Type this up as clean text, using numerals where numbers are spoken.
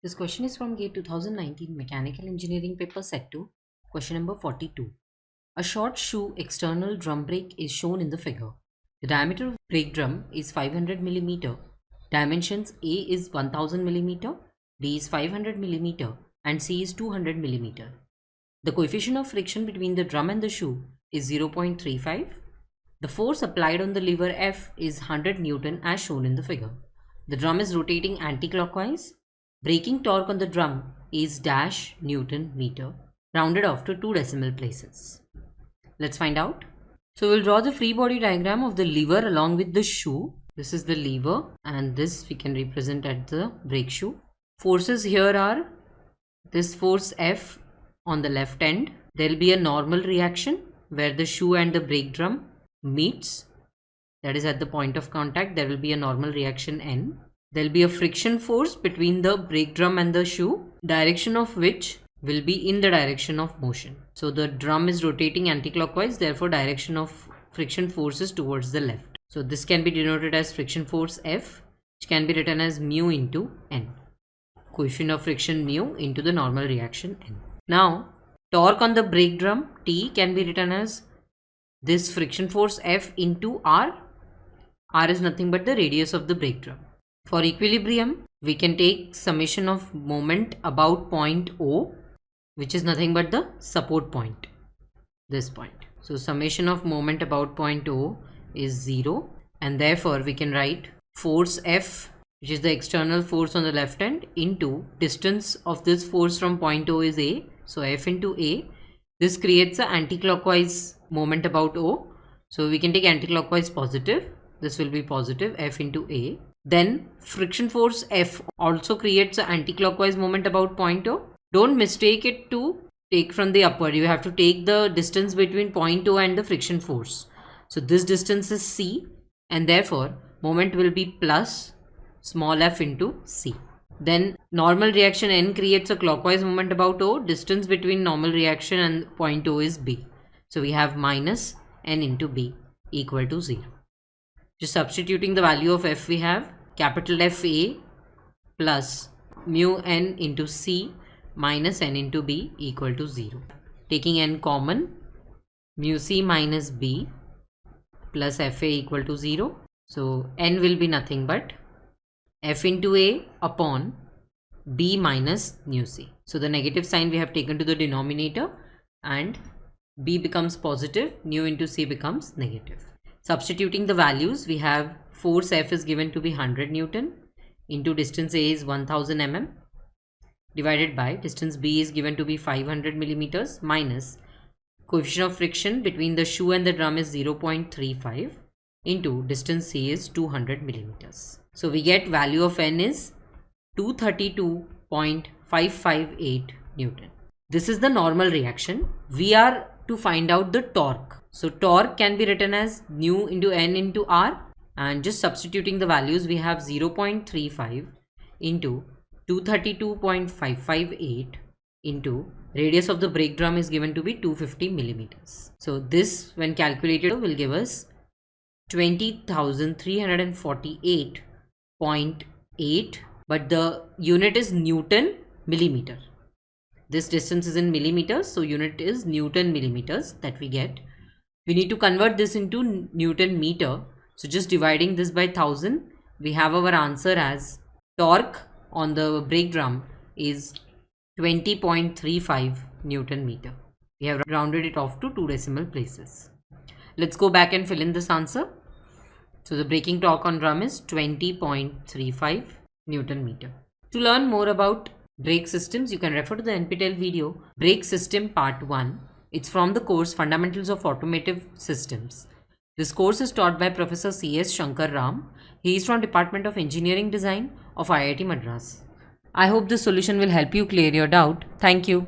This question is from GATE 2019 Mechanical Engineering paper set 2, question number 42. A short shoe external drum brake is shown in the figure. The diameter of brake drum is 500 mm. Dimensions A is 1000 mm, B is 500 mm and C is 200 mm. The coefficient of friction between the drum and the shoe is 0.35. The force applied on the lever F is 100 Newton as shown in the figure. The drum is rotating anti-clockwise. Braking torque on the drum is dash Newton meter, rounded off to 2 decimal places. Let's find out. So we'll draw the free body diagram of the lever along with the shoe. This is the lever and this we can represent at the brake shoe. Forces here are this force F on the left end. There will be a normal reaction where the shoe and the brake drum meets. That is at the point of contact. There will be a normal reaction N. There will be a friction force between the brake drum and the shoe, direction of which will be in the direction of motion. So the drum is rotating anti-clockwise, therefore direction of friction force is towards the left. So this can be denoted as friction force F, which can be written as mu into N. Coefficient of friction mu into the normal reaction N. Now torque on the brake drum T can be written as this friction force F into R. R is nothing but the radius of the brake drum. For equilibrium, we can take summation of moment about point O, which is nothing but the support point, this point. So summation of moment about point O is 0 and therefore we can write force F, which is the external force on the left hand, into distance of this force from point O is A. So F into A. This creates an anti-clockwise moment about O. So we can take anti-clockwise positive. This will be positive F into A. Then friction force F also creates an anti-clockwise moment about point O. Don't mistake it to take from the upward. You have to take the distance between point O and the friction force. So this distance is C and therefore moment will be plus small f into C. Then normal reaction N creates a clockwise moment about O. Distance between normal reaction and point O is B. So we have minus N into B equal to 0. Just substituting the value of F, we have capital FA plus mu N into C minus N into B equal to 0. Taking N common, mu C minus B plus FA equal to 0. So N will be nothing but F into A upon B minus mu C. So the negative sign we have taken to the denominator and B becomes positive, mu into C becomes negative. Substituting the values, we have force F is given to be 100 Newton into distance A is 1000 mm divided by distance B is given to be 500 millimeters minus coefficient of friction between the shoe and the drum is 0.35 into distance C is 200 millimeters. So we get value of N is 232.558 Newton. This is the normal reaction. We are to find out the torque. So torque can be written as nu into N into R, and just substituting the values, we have 0.35 into 232.558 into radius of the brake drum is given to be 250 millimeters. So this when calculated will give us 20,348.8, but the unit is Newton millimeter. This distance is in millimeters, so unit is Newton millimeters that we get. We need to convert this into Newton meter. So just dividing this by 1000, we have our answer as torque on the brake drum is 20.35 Newton meter. We have rounded it off to 2 decimal places. Let's go back and fill in this answer. So the braking torque on drum is 20.35 Newton meter. To learn more about brake systems, you can refer to the NPTEL video Brake System Part 1. It's from the course Fundamentals of Automotive Systems. This course is taught by Professor C.S. Shankar Ram. He is from Department of Engineering Design of IIT Madras. I hope this solution will help you clear your doubt. Thank you.